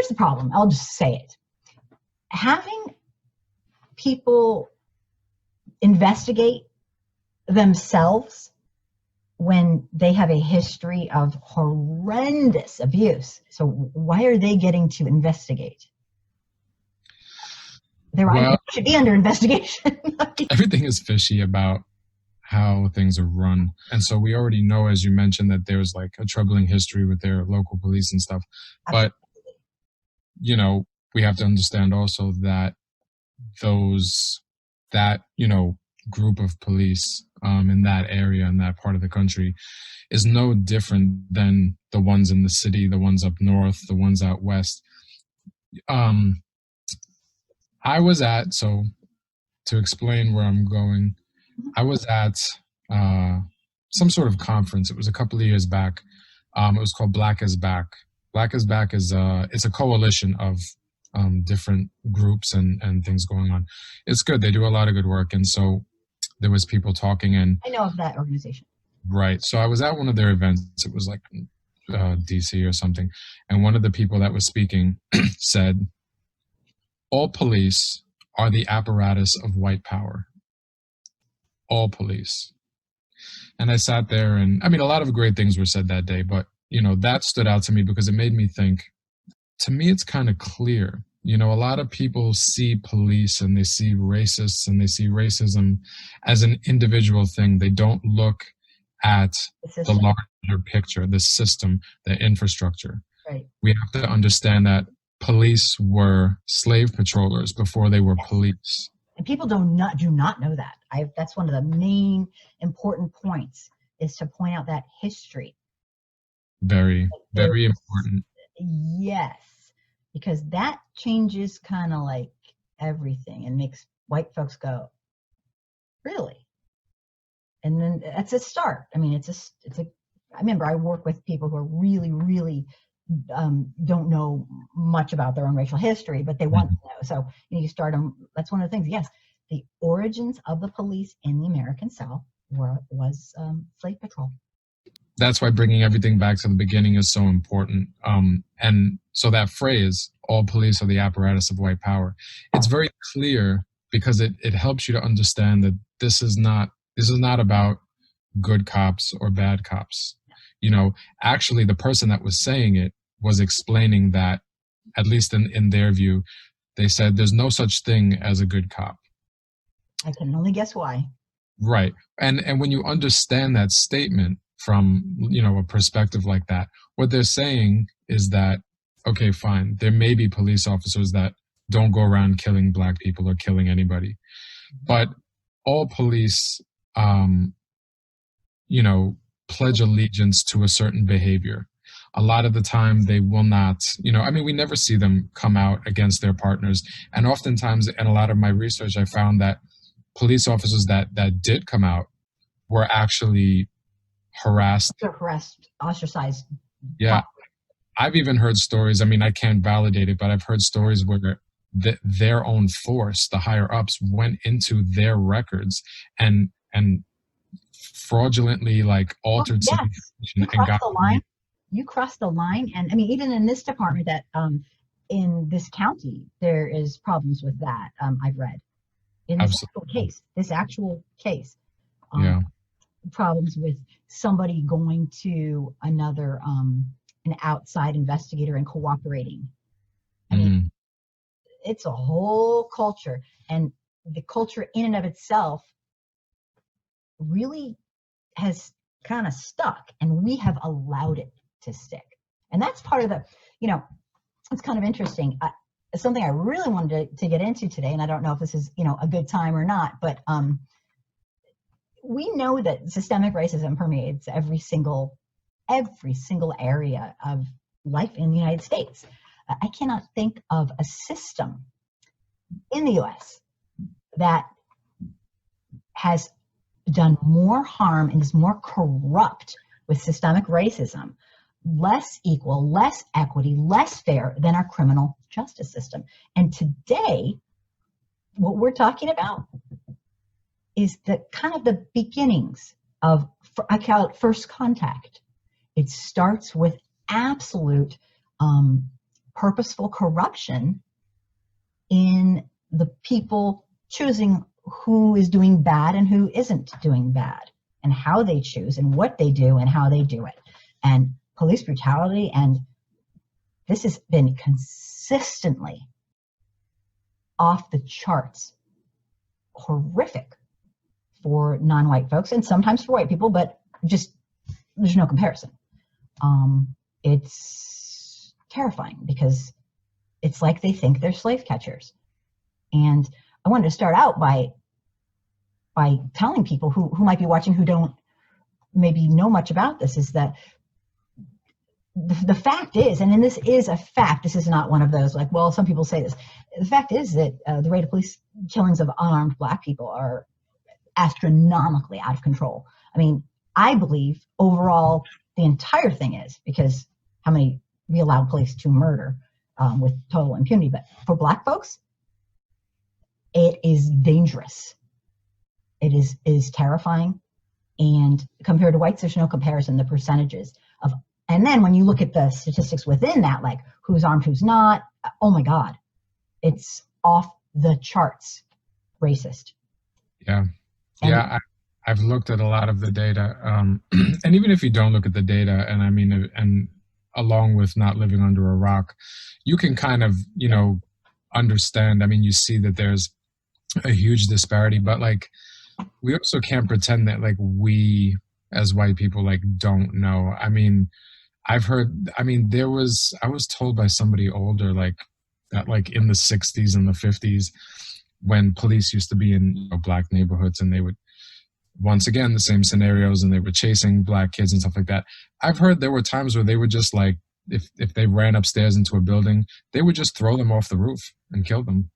here's the problem. I'll just say it. Having people investigate themselves when they have a history of horrendous abuse. So why are they getting to investigate? They should be under investigation. Everything is fishy about how things are run. And so we already know, as you mentioned, that there's like a troubling history with their local police and stuff. But, you know, we have to understand also that group of police in that area, in that part of the country, is no different than the ones in the city, the ones up north, the ones out west. To explain where I'm going, I was at some sort of conference. It was a couple of years back. It was called Black is Back. Black is Back is it's a coalition of different groups and things going on. It's good. They do a lot of good work. And so there was people talking, and I know of that organization. Right. So I was at one of their events. It was like DC or something. And one of the people that was speaking said, all police are the apparatus of white power. All police. And I sat there, and I mean, a lot of great things were said that day, but, you know, that stood out to me because it made me think, to me, it's kind of clear. You know, a lot of people see police and they see racists and they see racism as an individual thing. They don't look at the larger picture, the system, the infrastructure. Right. We have to understand that police were slave patrollers before they were police. And people do not know that. That's one of the main important points, is to point out that history. Very, very important. Yes, because that changes kind of like everything and makes white folks go, really? And then that's a start. I mean, I remember I work with people who are really, really don't know much about their own racial history, but they want to know. So you start them. That's one of the things. Yes, the origins of the police in the American South was slave patrol. That's why bringing everything back to the beginning is so important. And so that phrase, all police are the apparatus of white power, it's very clear because it helps you to understand that this is not about good cops or bad cops. You know, actually the person that was saying it was explaining that, at least in their view, they said there's no such thing as a good cop. I can only guess why. Right. And when you understand that statement from, you know, a perspective like that, what they're saying is that, okay, fine, there may be police officers that don't go around killing Black people or killing anybody, but all police, you know, pledge allegiance to a certain behavior. A lot of the time they will not, you know, I mean, we never see them come out against their partners. And oftentimes in a lot of my research, I found that police officers that did come out were actually harassed, ostracized. Yeah. I've even heard stories, I mean, I can't validate it, but I've heard stories where their own force, the higher ups, went into their records and fraudulently like altered some information and got the line. You crossed the line. And I mean, even in this department, that in this county, there is problems with that. I've read in this actual case, problems with somebody going to another, an outside investigator and cooperating. I mean, it's a whole culture, and the culture in and of itself really has kind of stuck, and we have allowed it to stick. And that's part of the, you know, it's kind of interesting. It's something I really wanted to get into today, and I don't know if this is, you know, a good time or not, but we know that systemic racism permeates every single area of life in the United States. I cannot think of a system in the US that has done more harm and is more corrupt with systemic racism, less equal, less equity, less fair than our criminal justice system. And today, what we're talking about is the kind of the beginnings of, I call it first contact. It starts with absolute purposeful corruption in the people choosing who is doing bad and who isn't doing bad, and how they choose and what they do and how they do it. And police brutality, and this has been consistently off the charts horrific for non-white folks, and sometimes for white people, but just there's no comparison. It's terrifying because it's like they think they're slave catchers. And I wanted to start out by telling people who might be watching who don't maybe know much about this, is that the fact is, and this is a fact, this is not one of those like, well, some people say this. The fact is that the rate of police killings of unarmed Black people are astronomically out of control. I mean, I believe overall the entire thing is, because how many we allow police to murder with total impunity, but for Black folks, it is dangerous. It is terrifying. And compared to whites, there's no comparison, the percentages of, and then when you look at the statistics within that, like who's armed, who's not, oh my God, it's off the charts racist. Yeah. Yeah. I've looked at a lot of the data. And even if you don't look at the data, and I mean, and along with not living under a rock, you can kind of, understand. I mean, you see that there's a huge disparity, but like, we also can't pretend that like we as white people like don't know. I mean, I was told by somebody older, like that, like in the 60s and the 50s, when police used to be in Black neighborhoods, and they would, once again, the same scenarios, and they were chasing Black kids and stuff like that. I've heard there were times where they would just like, if they ran upstairs into a building, they would just throw them off the roof and kill them.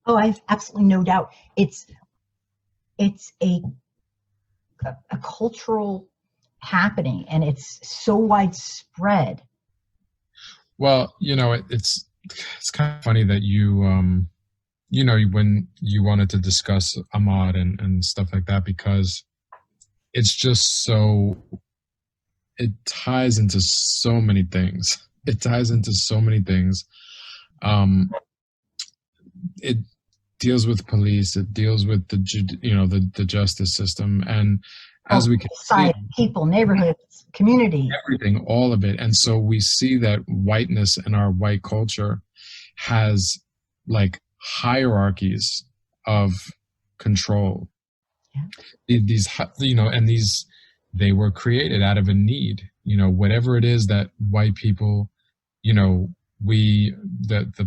Oh, I have absolutely no doubt. It's a cultural happening, and it's so widespread. Well, it's kind of funny that you when you wanted to discuss Ahmaud and stuff like that, because it's just so, it ties into so many things. It deals with police. It deals with the justice system, and as we can see, people, neighborhoods, community, everything, all of it. And so we see that whiteness and our white culture has like hierarchies of control. Yeah. These they were created out of a need. Whatever it is that white people, the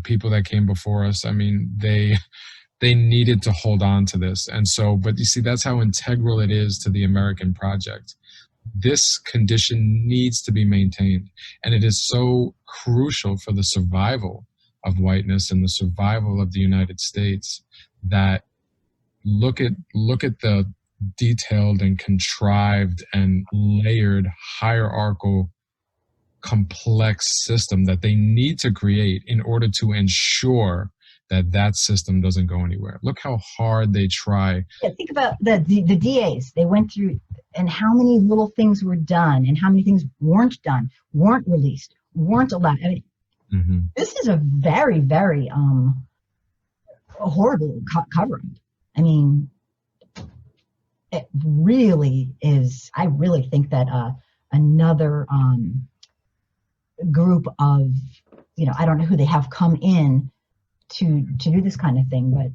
people that came before us, I mean, they needed to hold on to this. And so, but you see, that's how integral it is to the American project. This condition needs to be maintained. And it is so crucial for the survival of whiteness and the survival of the United States, that look at the detailed and contrived and layered hierarchical complex system that they need to create in order to ensure that system doesn't go anywhere. Look how hard they try. Yeah, think about the DAs. They went through, and how many little things were done, and how many things weren't done, weren't released, weren't allowed. I mean, This is a very, very horrible cover-up. I mean, it really is. I really think that another group of, I don't know who they have come in to do this kind of thing, but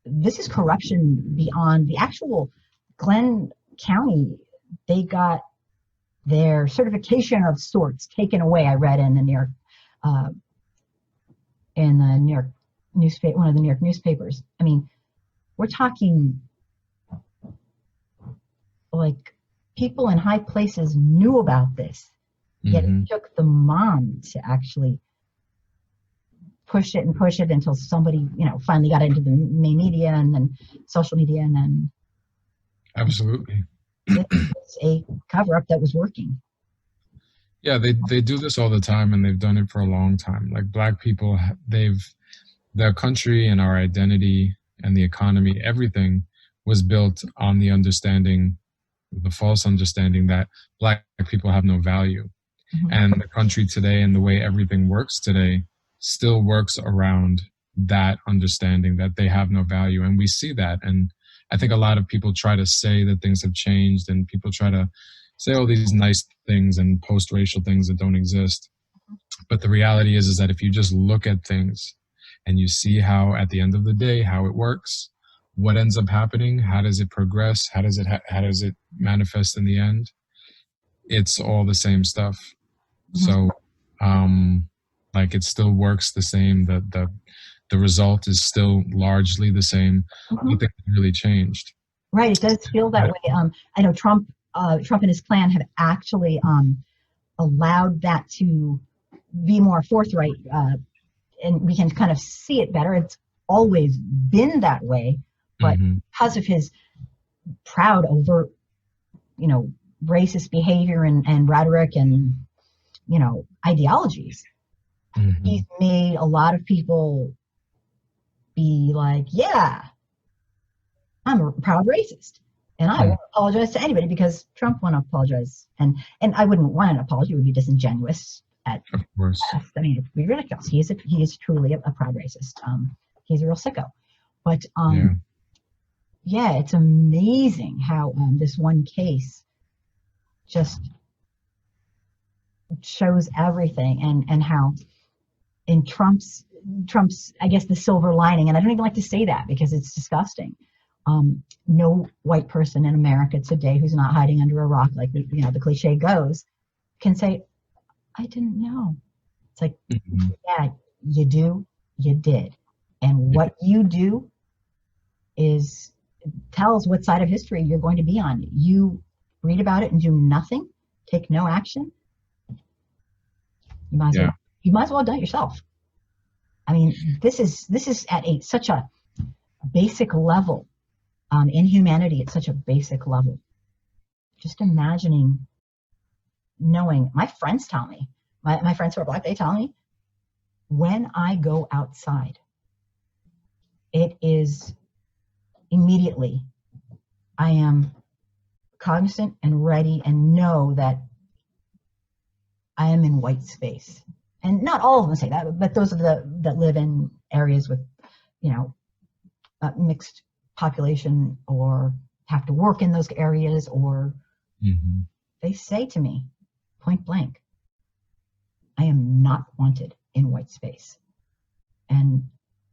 this is corruption beyond the actual Glenn County. They got their certification of sorts taken away. I read in the New York newspaper, one of the New York newspapers. I mean, we're talking like people in high places knew about this, yet it took the mom to actually push it until somebody, finally got into the main media and then social media, and then absolutely it was a cover-up that was working. Yeah, they do this all the time, and they've done it for a long time. Like Black people, their country and our identity and the economy, everything was built on the false understanding that Black people have no value. And the country today and the way everything works today still works around that understanding that they have no value. And we see that. And I think a lot of people try to say that things have changed, and people try to say all these nice things and post-racial things that don't exist. But the reality is that if you just look at things and you see how, at the end of the day, how it works, what ends up happening, how does it progress, how does it manifest in the end, it's all the same stuff. So, like, it still works the same. The result is still largely the same. Nothing really changed. Right. It does feel that way. I know Trump and his plan have actually allowed that to be more forthright, and we can kind of see it better. It's always been that way, but because of his proud, overt, racist behavior and rhetoric and, ideologies, he's made a lot of people be like, yeah, I'm a proud racist. And I won't apologize to anybody because Trump won't apologize. And I wouldn't want an apology. It would be disingenuous at best. I mean, it would be ridiculous. He is truly a proud racist. He's a real sicko. But yeah, it's amazing how this one case just shows everything, and how in Trump's, I guess, the silver lining, and I don't even like to say that because it's disgusting. No white person in America today who's not hiding under a rock, like the cliche goes, can say, I didn't know. It's like, yeah, you do, you did. And what you do tells what side of history you're going to be on. You read about it and do nothing, take no action, you might as well have done it yourself. I mean, this is at such a basic level. In humanity, it's such a basic level. Just imagining, knowing, my friends tell me, my friends who are Black, they tell me, when I go outside, it is immediately, I am cognizant and ready and know that I am in white space. And not all of them say that, but those that live in areas with, mixed population or have to work in those areas, or they say to me point blank, I am not wanted in white space. And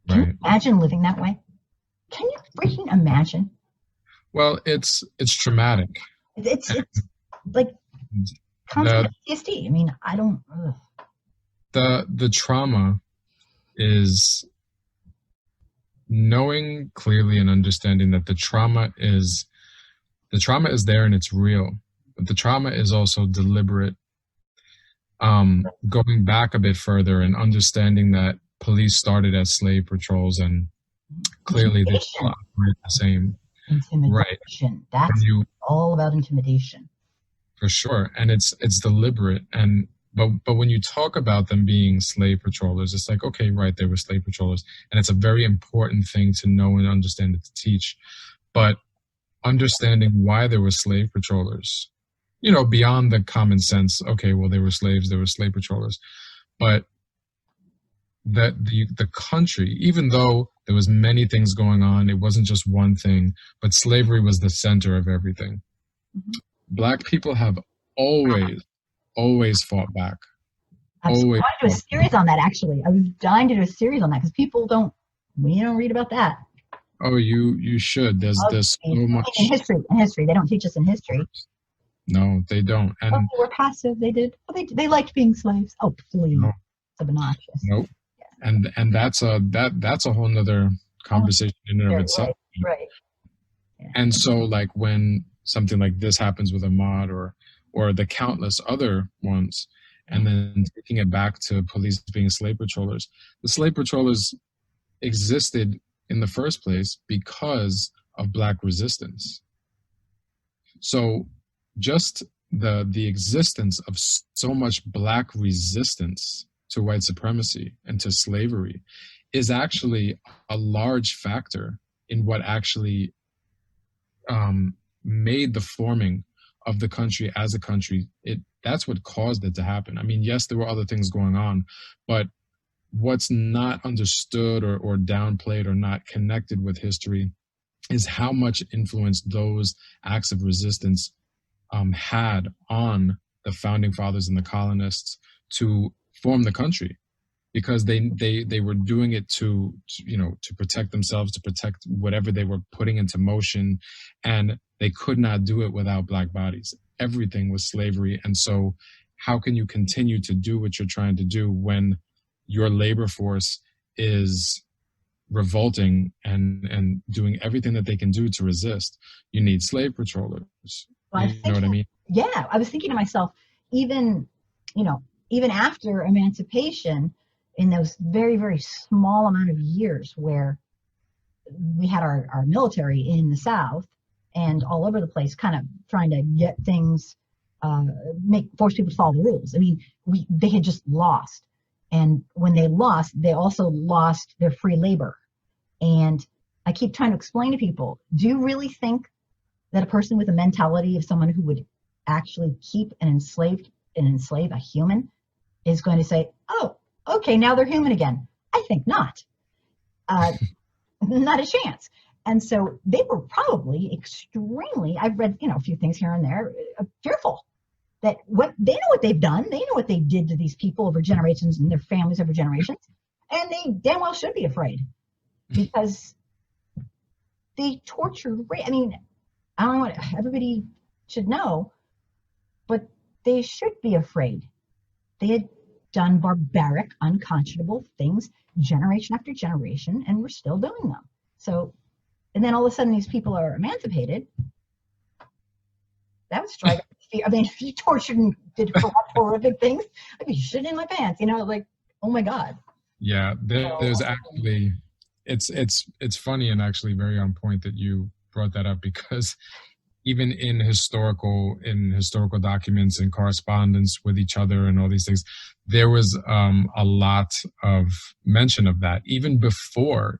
can you imagine living that way? Can you freaking imagine? Well, it's traumatic. It's like constant PTSD. I mean, I don't. The trauma is knowing clearly and understanding that the trauma is there and it's real, but the trauma is also deliberate. Going back a bit further and understanding that police started as slave patrols, and clearly they still operate the same. Intimidation. Right. That's all about intimidation. For sure, and it's deliberate. And but when you talk about them being slave patrollers, it's like, okay, right, they were slave patrollers, and it's a very important thing to know and understand and to teach. But understanding why they were slave patrollers, beyond the common sense, okay, well, they were slaves, they were slave patrollers, but that the country, even though there was many things going on, it wasn't just one thing, but slavery was the center of everything. Black people have always fought back. Absolutely. I want to do a series on that, actually. I was dying to do a series on that because people don't read about that. Oh, you should. There's so much in history. They don't teach us in history. No, they don't. And they were passive. They did. Well, they liked being slaves. Oh, please. No. It's obnoxious. Nope. Yeah. And that's a whole nother conversation in and of itself. Right. Yeah. And so, like, when something like this happens with Ahmaud or the countless other ones, and then taking it back to police being slave patrollers, the slave patrollers existed in the first place because of Black resistance. So just the existence of so much Black resistance to white supremacy and to slavery is actually a large factor in what actually made the forming of the country as a country. That's what caused it to happen. I mean, yes, there were other things going on, but what's not understood or downplayed or not connected with history is how much influence those acts of resistance had on the founding fathers and the colonists to form the country, because they were doing it to protect themselves, to protect whatever they were putting into motion, and they could not do it without black bodies. Everything was slavery. And so how can you continue to do what you're trying to do when your labor force is revolting and doing everything that they can do to resist? You need slave patrollers. Well, You know what I mean? yeah, I was thinking to myself, even, even after emancipation, in those very, very small amount of years where we had our military in the South and all over the place, kind of trying to get things, force people to follow the rules. I mean, they had just lost. And when they lost, they also lost their free labor. And I keep trying to explain to people, do you really think that a person with a mentality of someone who would actually keep and enslave a human is going to say, oh, okay, now they're human again? I think not. Not a chance. And so they were probably extremely, I've read, a few things here and there, fearful that they know what they've done. They know what they did to these people over generations and their families over generations. And they damn well should be afraid, because they torture. I mean, I don't know what everybody should know, but they should be afraid. They had done barbaric, unconscionable things generation after generation, and we're still doing them. So, and then all of a sudden these people are emancipated. That would strike fear. I mean, if you tortured and did horrific things, I'd be shitting in my pants, like, oh my God. Yeah, there's actually, it's funny and actually very on point that you brought that up, because even in historical documents and correspondence with each other and all these things, there was a lot of mention of that even before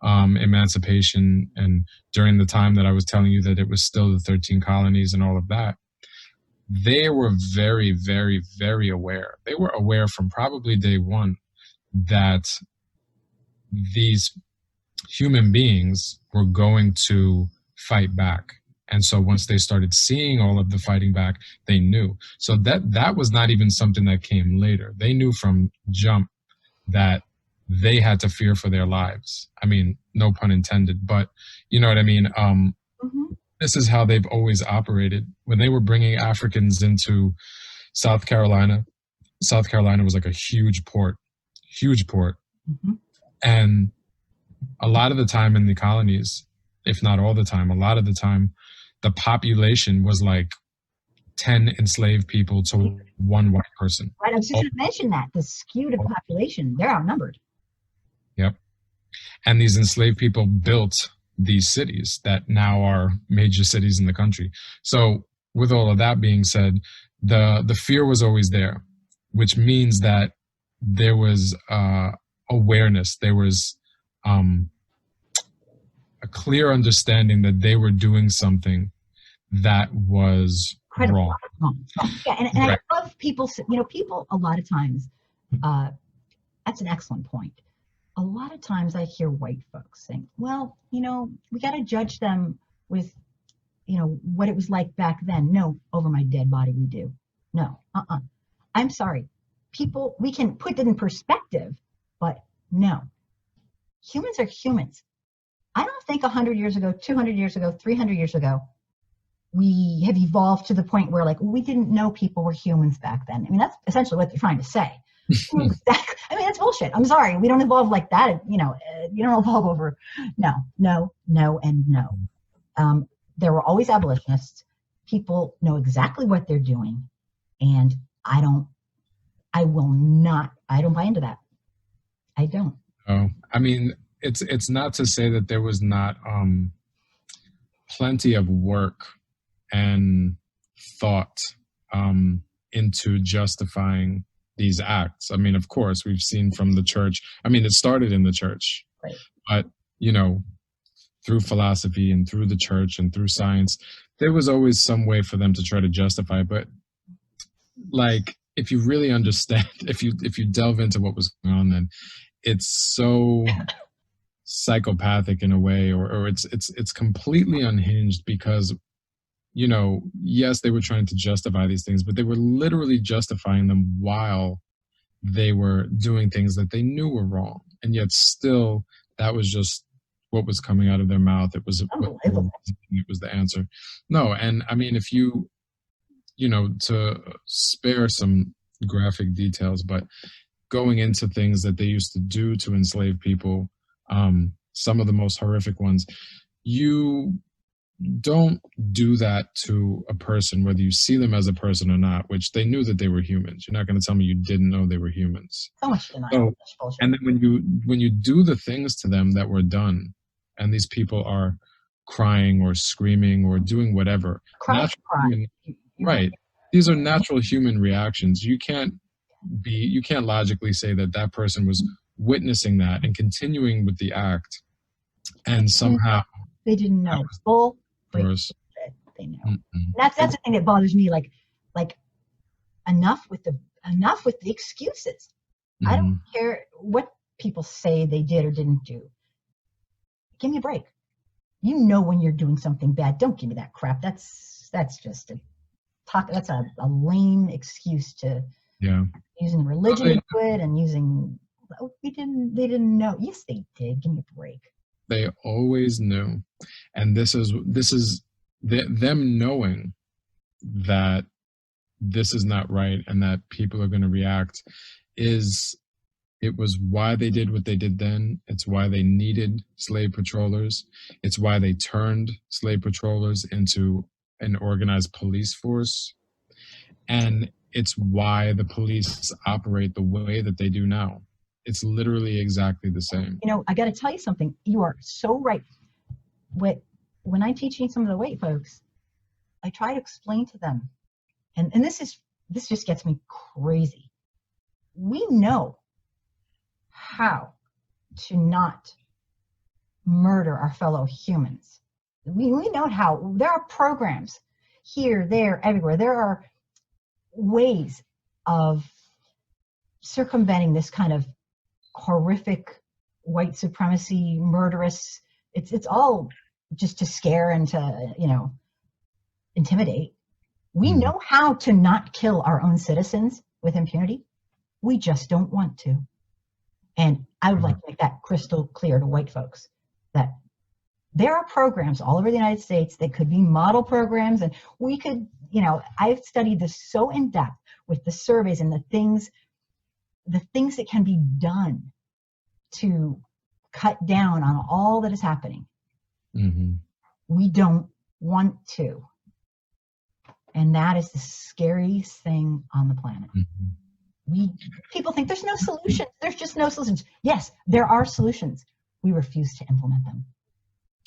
emancipation, and during the time that I was telling you that it was still the 13 colonies and all of that. They were very, very, very aware. They were aware from probably day one that these human beings were going to fight back. And so once they started seeing all of the fighting back, they knew. So that was not even something that came later. They knew from jump that they had to fear for their lives. I mean, no pun intended, but you know what I mean? This is how they've always operated. When they were bringing Africans into South Carolina was like a huge port. And a lot of the time in the colonies, if not all the time, a lot of the time, the population was like 10 enslaved people to one white person. Right, I was just going to mention that, the skewed population, they're outnumbered. Yep. And these enslaved people built these cities that now are major cities in the country. So with all of that being said, the fear was always there, which means that there was awareness. There was a clear understanding that they were doing something that was wrong. Yeah, and right. I love people, people a lot of times, that's an excellent point. A lot of times I hear white folks saying, well, we got to judge them with, what it was like back then. No, over my dead body we do. No, I'm sorry. People, we can put it in perspective, but no. Humans are humans. I don't think 100 years ago, 200 years ago, 300 years ago, we have evolved to the point where we didn't know people were humans back then. I mean, that's essentially what they're trying to say. Exactly. I mean, that's bullshit. I'm sorry. We don't evolve like that. You don't evolve over. No, and no. There were always abolitionists. People know exactly what they're doing. And I don't buy into that. I don't. Oh, I mean, it's not to say that there was not plenty of work and thought into justifying these acts. I mean, of course, we've seen from the church. I mean, it started in the church, right. But through philosophy and through the church and through science, there was always some way for them to try to justify. But if you really understand, if you delve into what was going on, then it's so psychopathic in a way, or it's completely unhinged because, yes, they were trying to justify these things, but they were literally justifying them while they were doing things that they knew were wrong, and yet still that was just what was coming out of their mouth. It was what they were Unbelievable. it was the answer. No, and I mean, if to spare some graphic details, but going into things that they used to do to enslave people, some of the most horrific ones, you don't do that to a person, whether you see them as a person or not, which they knew that they were humans. You're not going to tell me you didn't know they were humans. So much denial. So, Such bullshit. and then when you do the things to them that were done, and these people are crying or screaming or doing whatever, Cry, natural cry. human, right? These are natural human reactions. You can't logically say that that person was witnessing that and continuing with the act, and somehow They didn't that know. was Bull. yours. They know. Mm-mm. That's the thing that bothers me. Like enough with the excuses. I don't Mhm. care what people say they did or didn't do. Give me a break. You know when you're doing something bad. Don't give me that crap. That's just that's a lame excuse to Yeah. using Well, religion to do it and using they didn't know. Yes, they did. Give me a break. they always knew, and this is them knowing that this is not right and that people are going to react. Is It was why they did what they did then. It's why they needed slave patrollers. It's why they turned slave patrollers into an organized police force. And it's why the police operate the way that they do now. It's literally exactly the same. I got to tell you something. You are so right. When I'm teaching some of the white folks, I try to explain to them, and this just gets me crazy. We know how to not murder our fellow humans. We know how. There are programs here, there, everywhere. There are ways of circumventing this kind of horrific white supremacy, murderous. It's all just to scare and to intimidate. We Mhm. know how to not kill our own citizens with impunity. We just don't want to. And I would like to make that crystal clear to white folks that there are programs all over the United States that could be model programs. And we could, I've studied this so in depth with the surveys and the things that can be done to cut down on all that is happening. Mm-hmm. We don't want to. And that is the scariest thing on the planet. Mm-hmm. People think there's no solutions. There's just no solutions. Yes, there are solutions. We refuse to implement them.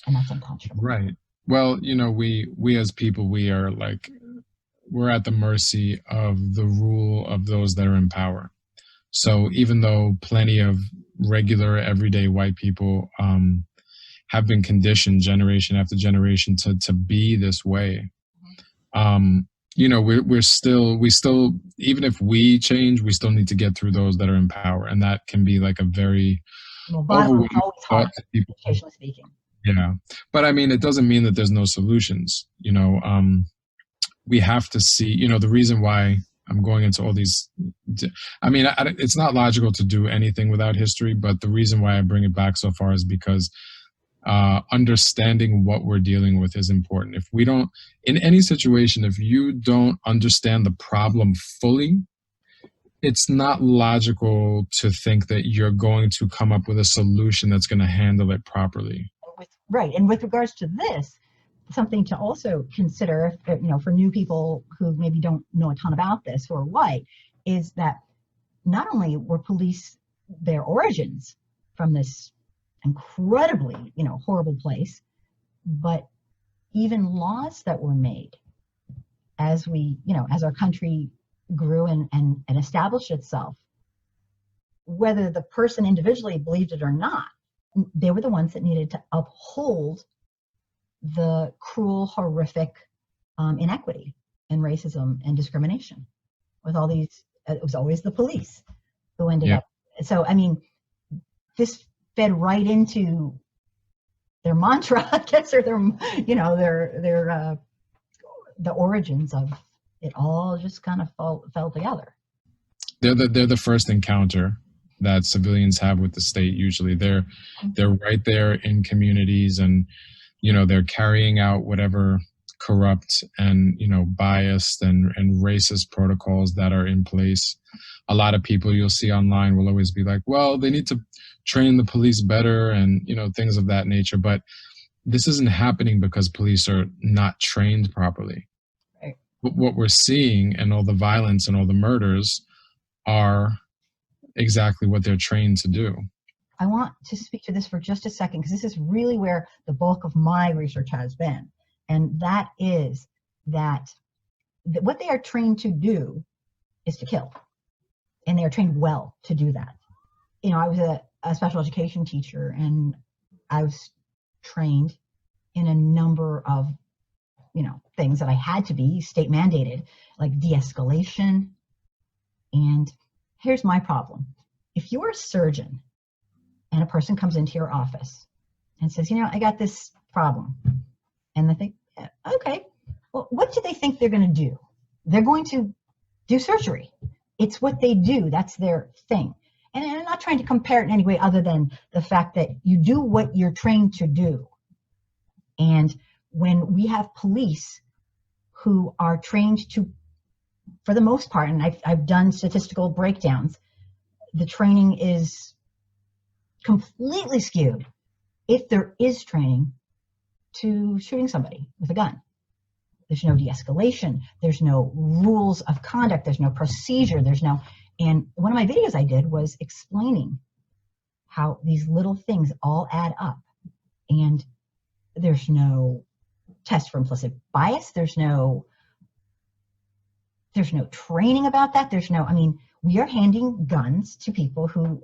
And that's unconscionable. Right. Well, we as people, we're at the mercy of the rule of those that are in power. So even though plenty of regular, everyday white people have been conditioned generation after generation to be this way, we still, even if we change, we still need to get through those that are in power, and that can be like a very Bottom overwhelming is always hard, thought to people. educationally speaking. Yeah, but I mean, it doesn't mean that there's no solutions. We have to see. The reason why I'm going into all these. I mean, it's not logical to do anything without history, but the reason why I bring it back so far is because understanding what we're dealing with is important. If we don't, in any situation, if you don't understand the problem fully, it's not logical to think that you're going to come up with a solution that's going to handle it properly. Right. And with regards to this, something to also consider, for new people who maybe don't know a ton about this or white, is that not only were police their origins from this incredibly, horrible place, but even laws that were made as as our country grew and established itself, whether the person individually believed it or not, they were the ones that needed to uphold the cruel, horrific inequity and racism and discrimination with all these it was always the police who ended Yeah. up. So, I mean, this fed right into their mantra, I guess, or their, you know, their the origins of it all just kind of fell together. They're the first encounter that civilians have with the state. Usually, they're right there in communities, and you know they're carrying out whatever corrupt and biased and racist protocols that are in place. A lot of people you'll see online will always be like, well, they need to train the police better and things of that nature. But this isn't happening because police are not trained properly. Right. What we're seeing and all the violence and all the murders are exactly what they're trained to do. I want to speak to this for just a second, because this is really where the bulk of my research has been. And that is that what they are trained to do is to kill. And they are trained well to do that. I was a special education teacher, and I was trained in a number of, things that I had to be state mandated, like de-escalation. And here's my problem. If you're a surgeon and a person comes into your office and says, I got this problem, and they think, okay, well, what do they think they're going to do? They're going to do surgery. It's what they do. That's their thing. And I'm not trying to compare it in any way other than the fact that you do what you're trained to do. And when we have police who are trained to, for the most part, and I've done statistical breakdowns, the training is completely skewed, if there is training, to shooting somebody with a gun. There's no de-escalation. There's no rules of conduct. There's no procedure. And one of my videos I did was explaining how these little things all add up. And there's no test for implicit bias. There's no training about that. We are handing guns to people who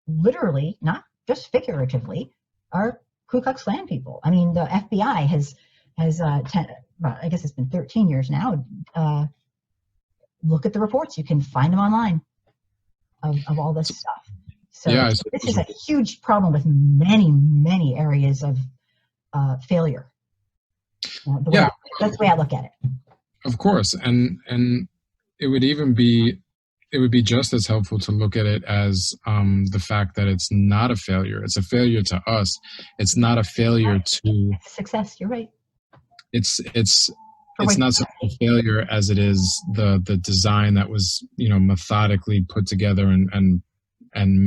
literally, not just figuratively, are Ku Klux Klan people. The FBI has I guess it's been 13 years now. Look at the reports. You can find them online of all this stuff. So yeah, this is a huge problem with many, many areas of failure. That's the way I look at it. Of course, and it would be just as helpful to look at it as the fact that it's not a failure. It's a failure to us. It's not a failure to it's success. You're right. It's not such a failure as it is the design that was methodically put together and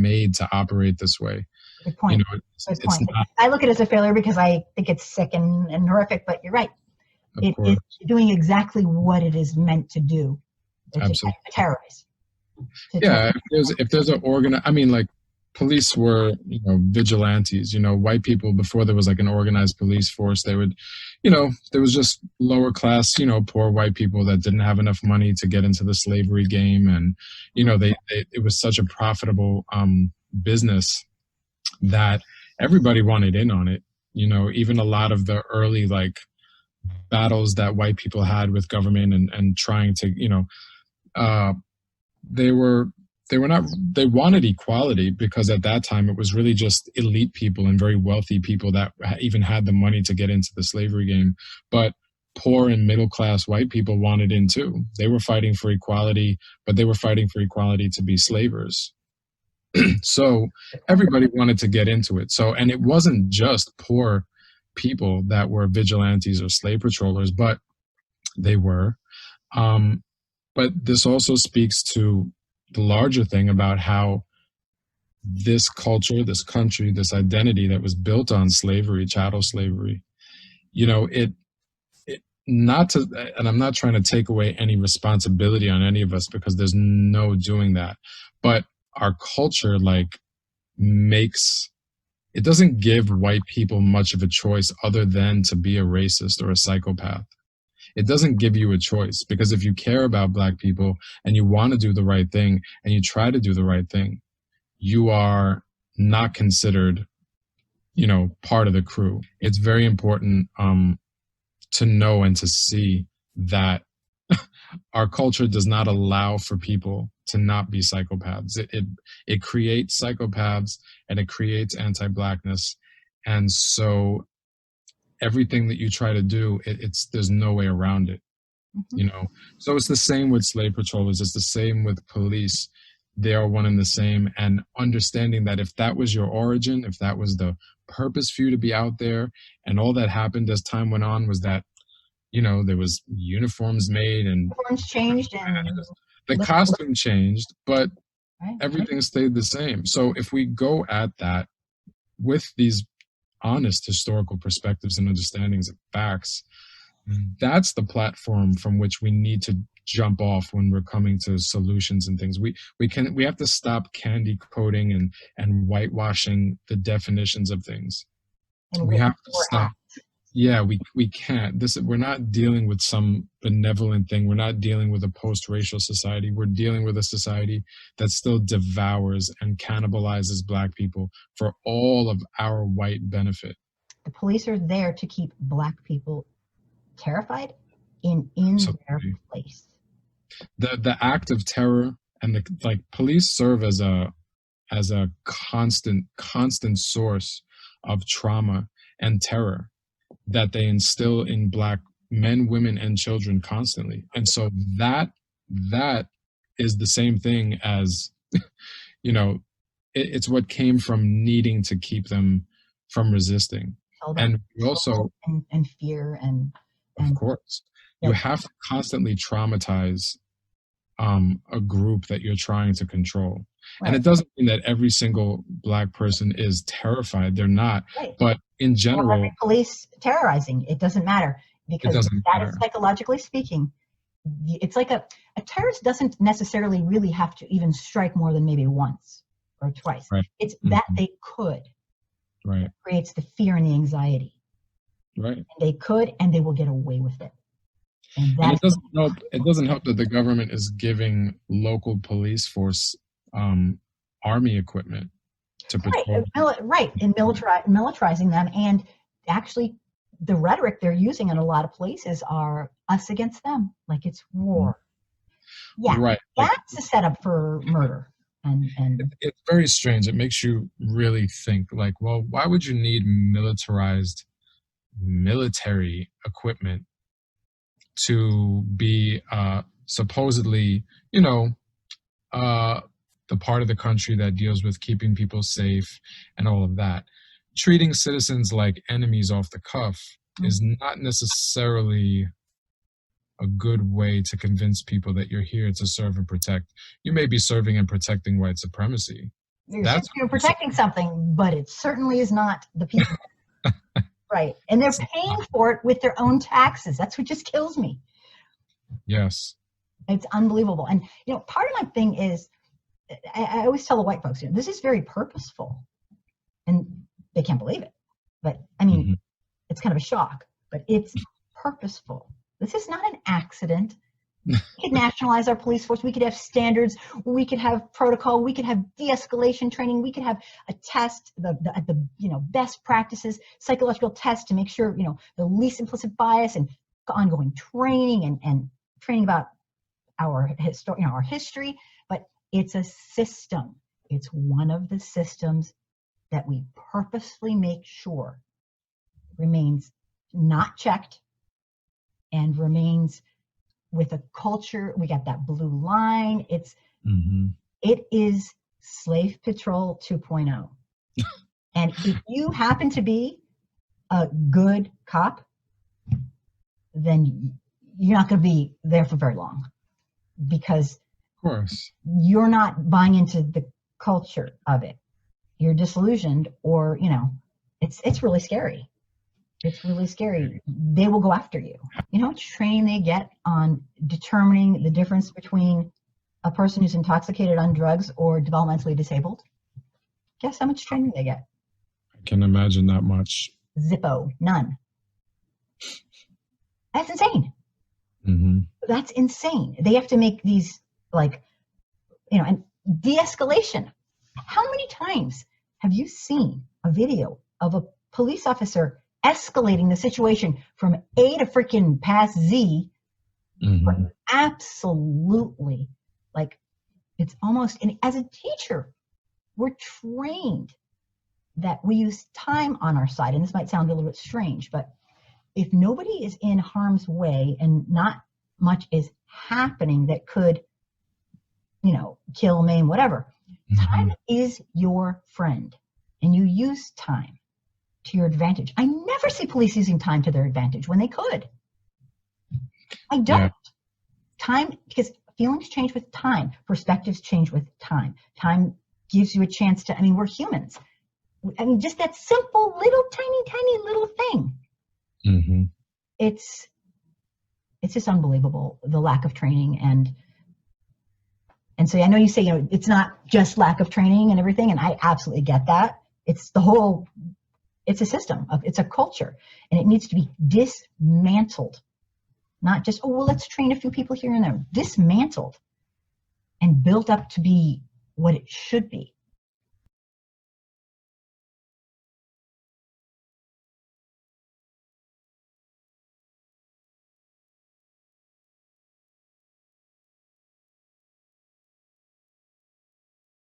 made to operate this way. Good point. Good point. I look at it as a failure because I think it's sick and horrific, but you're right. It's doing exactly what it is meant to do. Absolutely. To terrorize. If there's an like police were, vigilantes, white people, before there was like an organized police force, they would, there was just lower class, poor white people that didn't have enough money to get into the slavery game. And, it was such a profitable business that everybody wanted in on it. Even a lot of the early like battles that white people had with government and trying to, they wanted equality, because at that time it was really just elite people and very wealthy people that even had the money to get into the slavery game. But poor and middle class white people wanted in too. They were fighting for equality, but they were fighting for equality to be slavers. So everybody wanted to get into it. And it wasn't just poor people that were vigilantes or slave patrollers, but they were. But this also speaks to the larger thing about how this culture, this country, this identity that was built on slavery, chattel slavery, and I'm not trying to take away any responsibility on any of us, because there's no doing that. But our culture it doesn't give white people much of a choice other than to be a racist or a psychopath. It doesn't give you a choice, because if you care about black people and you want to do the right thing and you try to do the right thing, you are not considered, part of the crew. It's very important to know and to see that our culture does not allow for people to not be psychopaths. It creates psychopaths, and it creates anti-blackness, and so everything that you try to do, it's there's no way around it. You know, so it's the same with slave patrollers. It's the same with police. They are one and the same. And understanding that if that was your origin, if that was the purpose for you to be out there, and all that happened as time went on was that, you know, there was uniforms made and Uniforms changed and the costume changed, but right. everything stayed the same. So if we go at that with these honest historical perspectives and understandings of facts, that's the platform from which we need to jump off when we're coming to solutions and things. We have to stop candy coating and whitewashing the definitions of things. And we have to stop. Yeah, we can't. We're not dealing with some benevolent thing. We're not dealing with a post-racial society. We're dealing with a society that still devours and cannibalizes Black people for all of our white benefit. The police are there to keep Black people terrified in their place. The act of terror and the police serve as a constant source of trauma and terror that they instill in Black men, women, and children constantly. And so that is the same thing as, you know, it's what came from needing to keep them from resisting. And we also and fear and of course you have to constantly traumatize a group that you're trying to control. Right. And it doesn't mean that every single Black person is terrified. They're not. Right. But in general, police terrorizing, it doesn't matter, because is psychologically speaking, it's like a terrorist doesn't necessarily really have to even strike more than maybe once or twice. Right. It's that they could. Right. It creates the fear and the anxiety. Right. And they could, and they will get away with it. And it doesn't help. It doesn't help that the government is giving local police force army equipment to patrol. Right, and militarizing them, and actually, the rhetoric they're using in a lot of places are us against them, like it's war. Yeah, right. That's a setup for murder. And it's very strange. It makes you really think, like, well, why would you need militarized military equipment to be supposedly, you know, the part of the country that deals with keeping people safe and all of that? Treating citizens like enemies off the cuff is not necessarily a good way to convince people that you're here to serve and protect. You may be serving and protecting white supremacy. You're protecting something, but it certainly is not the people. Right. And they're paying for it with their own taxes. That's what just kills me. Yes. It's unbelievable. And, you know, part of my thing is, I always tell the white folks, you know, this is very purposeful. And they can't believe it. But, I mean, it's kind of a shock. But it's purposeful. This is not an accident. We could nationalize our police force. We could have standards. We could have protocol. We could have de-escalation training. We could have a test, the best practices, psychological tests to make sure, you know, the least implicit bias, and ongoing training and training about our history. But it's a system. It's one of the systems that we purposely make sure remains not checked and remains with a culture. We got that blue line. It is Slave Patrol 2.0. And if you happen to be a good cop, then you're not going to be there for very long, because of course you're not buying into the culture of it. You're disillusioned, or, you know, it's really scary. It's really scary. They will go after you. You know how much training they get on determining the difference between a person who's intoxicated on drugs or developmentally disabled? Guess how much training they get? I can imagine that much. Zippo, none. That's insane. That's insane. They have to make these, like, you know, and de-escalation. How many times have you seen a video of a police officer escalating the situation from A to freaking past Z, absolutely, like, It's almost, and as a teacher, we're trained that we use time on our side. And this might sound a little bit strange, but if nobody is in harm's way and not much is happening that could, kill, maim, whatever, time is your friend. And you use time to your advantage. I never see police using time to their advantage when they could. I don't. Yeah. Time, because feelings change with time. Perspectives change with time. Time gives you a chance to, we're humans. Just that simple little tiny little thing. Mm-hmm. It's just unbelievable, the lack of training. And so I know you say, it's not just lack of training and everything, and I absolutely get that. It's a system, it's a culture, and it needs to be dismantled. Not just, let's train a few people here and there. Dismantled and built up to be what it should be.